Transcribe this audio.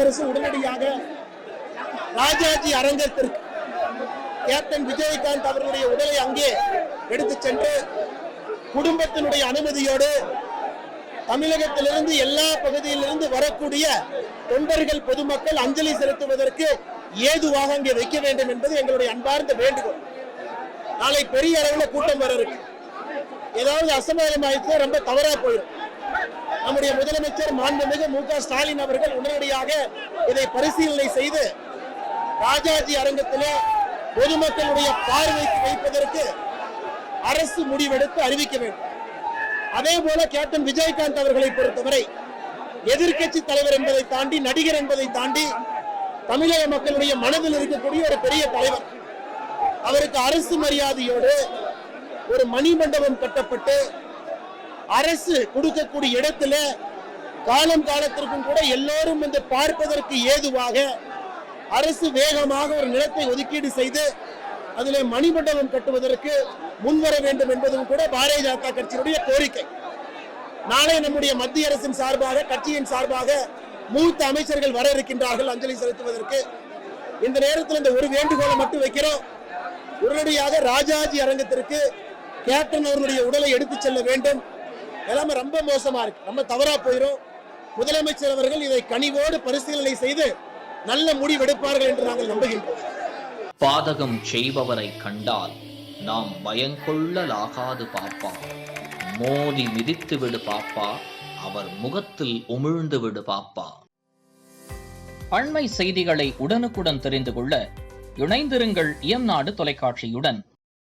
அரசு உடனடியாக ராஜாஜி அரங்கத்திற்கு கேப்டன் விஜயகாந்த் அவர்களுடைய உடலை அங்கே எடுத்து சென்று குடும்பத்தினுடைய அனுமதியோடு தமிழகத்திலிருந்து எல்லா பகுதியிலிருந்து வரக்கூடிய தொண்டர்கள் பொதுமக்கள் அஞ்சலி செலுத்துவதற்கு ஏதுவாக அங்கே வைக்க வேண்டும் என்பது எங்களுடைய அன்பார்ந்த வேண்டுகோள். நாளை பெரிய அளவில் கூட்டம் வர இருக்கு. ஏதாவது அசம்பாவிதம் ஆயிடுச்சு ரொம்ப தவறா போயிடும். நம்முடைய முதலமைச்சர் மாண்புமிகு மு.க. ஸ்டாலின் அவர்கள் உடனடியாக இதை பரிசீலனை செய்து ராஜாஜி அரங்கத்திலே பொதுமக்களுடைய பார்வைக்கு வைப்பதற்கு அரசு முடிவெடுத்து அறிவிக்க வேண்டும். அதே போல கேப்டன் விஜயகாந்த் அவர்களை பொறுத்தவரை எதிர்க்கட்சி தலைவர் என்பதை தாண்டி, நடிகர் என்பதை தாண்டி தமிழக மக்களுடைய மனதில் இருக்கக்கூடிய ஒரு பெரிய தலைவர். அவருக்கு அரசு மரியாதையோடு ஒரு மணிமண்டபம் கட்டப்பட்டு அரசு கொடுக்கக்கூடிய இடத்துல காலம் காலத்திற்கும் கூட எல்லோரும் வந்து பார்ப்பதற்கு ஏதுவாக அரசு வேகமாக ஒரு நிலத்தை ஒதுக்கீடு செய்து அதிலே மணிமண்டபம் கட்டுவதற்கு முன்வர வேண்டும் என்பதும் கூட பாரதிய ஜனதா கட்சியினுடைய கோரிக்கை. நாளை நம்முடைய மத்திய அரசின் சார்பாக, கட்சியின் சார்பாக மூத்த அமைச்சர்கள் வர இருக்கின்றார்கள் அஞ்சலி செலுத்துவதற்கு. இந்த நேரத்தில் இந்த ஒரு வேண்டுகோளை மட்டும் வைக்கிறோம். உடனடியாக ராஜாஜி அரங்கத்திற்கு கேப்டன் அவர்களுடைய உடலை எடுத்துச் செல்ல வேண்டும். எல்லாமே ரொம்ப மோசமா இருக்கு, ரொம்ப தவறா போயிடும். முதலமைச்சர் அவர்கள் இதை கனிவோடு பரிசீலனை செய்து நல்ல முடிவெடுப்பார்கள் என்று நாங்கள் நம்புகின்றோம். பாதகம் செய்பவரை கண்டால் நாம் பயங்கொள்ளலாகாது பாப்பா, மோதி மிதித்து விடு பாப்பா, அவர் முகத்தில் உமிழ்ந்து விடு பாப்பா. அண்மை செய்திகளை உடனுக்குடன் தெரிந்து கொள்ள இணைந்திருங்கள் இயம்நாடு தொலைக்காட்சியுடன்.